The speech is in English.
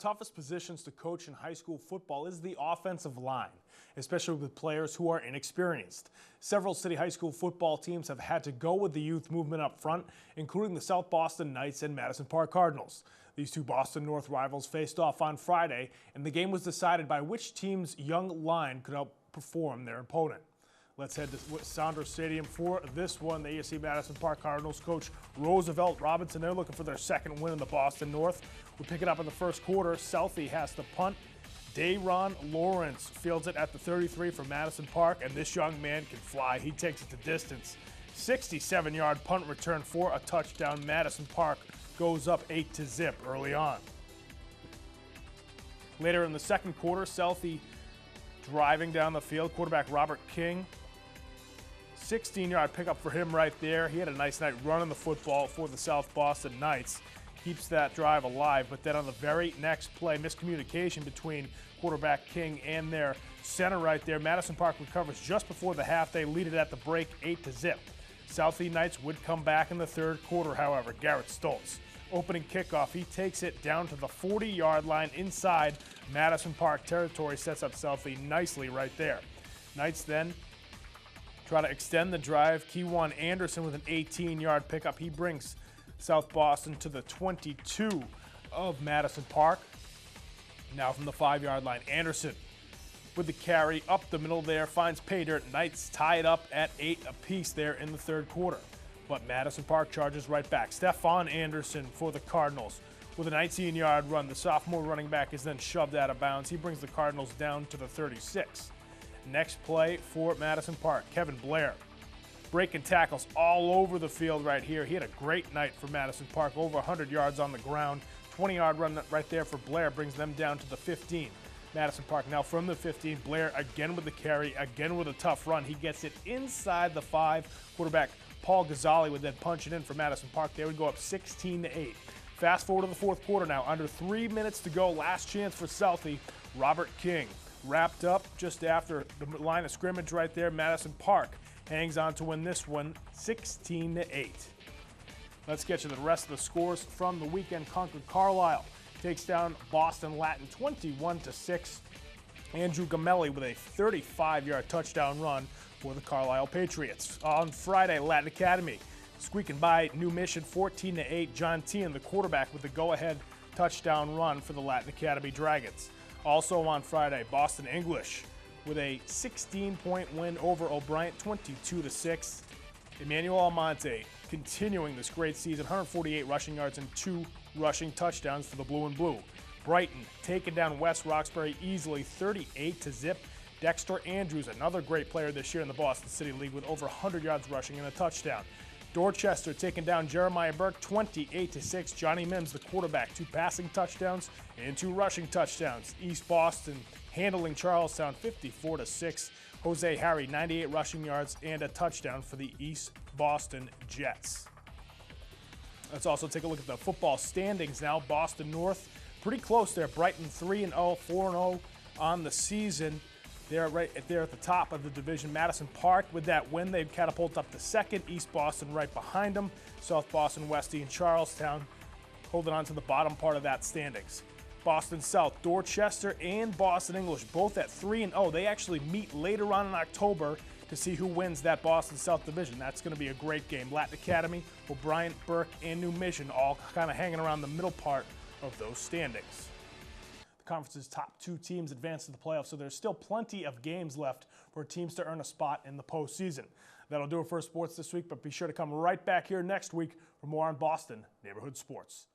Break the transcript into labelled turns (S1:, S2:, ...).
S1: toughest positions to coach in high school football is the offensive line, especially with players who are inexperienced. Several city high school football teams have had to go with the youth movement up front, including the South Boston Knights and Madison Park Cardinals. These two Boston North rivals faced off on Friday, and the game was decided by which team's young line could outperform their opponent. Let's head to Saunders Stadium for this one. The ASC Madison Park Cardinals coach Roosevelt Robinson, they're looking for their second win in the Boston North. We pick it up in the first quarter. Southie has to punt. Dayron Lawrence fields it at the 33 for Madison Park, and this young man can fly. He takes it to distance. 67-yard punt return for a touchdown. Madison Park goes up 8-0 early on. Later in the second quarter, Southie driving down the field. Quarterback Robert King, 16-yard pickup for him right there. He had a nice night running the football for the South Boston Knights. Keeps that drive alive, but then on the very next play, miscommunication between quarterback King and their center right there. Madison Park recovers just before the half. They lead it at the break 8-0. Southie Knights would come back in the third quarter, however. Garrett Stoltz, opening kickoff, he takes it down to the 40-yard line inside Madison Park territory, sets up Southie nicely right there. Knights then try to extend the drive. Keywan Anderson with an 18-yard pickup. He brings South Boston to the 22 of Madison Park. Now from the 5-yard line, Anderson with the carry up the middle there, finds pay dirt. Knights tie it up at 8 apiece there in the third quarter. But Madison Park charges right back. Stephon Anderson for the Cardinals with a 19-yard run. The sophomore running back is then shoved out of bounds. He brings the Cardinals down to the 36. Next play for Madison Park, Kevin Blair breaking tackles all over the field right here. He had a great night for Madison Park, over 100 yards on the ground. 20-yard run right there for Blair brings them down to the 15. Madison Park now from the 15. Blair again with the carry, again with a tough run. He gets it inside the 5. Quarterback Paul Gazzali would then punch it in for Madison Park. They would go up 16-8. Fast forward to the fourth quarter now. Under 3 minutes to go. Last chance for Southie. Robert King wrapped up just after the line of scrimmage right there. Madison Park hangs on to win this one 16-8. Let's get you the rest of the scores from the weekend. Concord Carlisle takes down Boston Latin 21-6. Andrew Gamelli with a 35-yard touchdown run for the Carlisle Patriots. On Friday, Latin Academy squeaking by New Mission 14-8. John Tian, the quarterback, with the go-ahead touchdown run for the Latin Academy Dragons. Also on Friday, Boston English with a 16-point win over O'Brien 22-6. Emmanuel Almonte continuing this great season, 148 rushing yards and 2 rushing touchdowns for the Blue and Blue. Brighton taking down West Roxbury easily 38-0. Dexter Andrews, another great player this year in the Boston City League with over 100 yards rushing and a touchdown. Dorchester taking down Jeremiah Burke 28-6. Johnny Mims, the quarterback, 2 passing touchdowns and 2 rushing touchdowns. East Boston handling Charlestown 54-6. Jose Harry, 98 rushing yards and a touchdown for the East Boston Jets. Let's also take a look at the football standings now. Boston North, pretty close there. Brighton 3-0, 4-0 on the season. They're right there at the top of the division. Madison Park, with that win, they've catapulted up to second. East Boston right behind them. South Boston, Westie, and Charlestown holding on to the bottom part of that standings. Boston South, Dorchester, and Boston English both at 3-0. They actually meet later on in October to see who wins that Boston South division. That's going to be a great game. Latin Academy, O'Brien, Burke, and New Mission all kind of hanging around the middle part of those standings. The conference's top 2 teams advance to the playoffs, so there's still plenty of games left for teams to earn a spot in the postseason. That'll do it for sports this week, but be sure to come right back here next week for more on Boston Neighborhood Sports.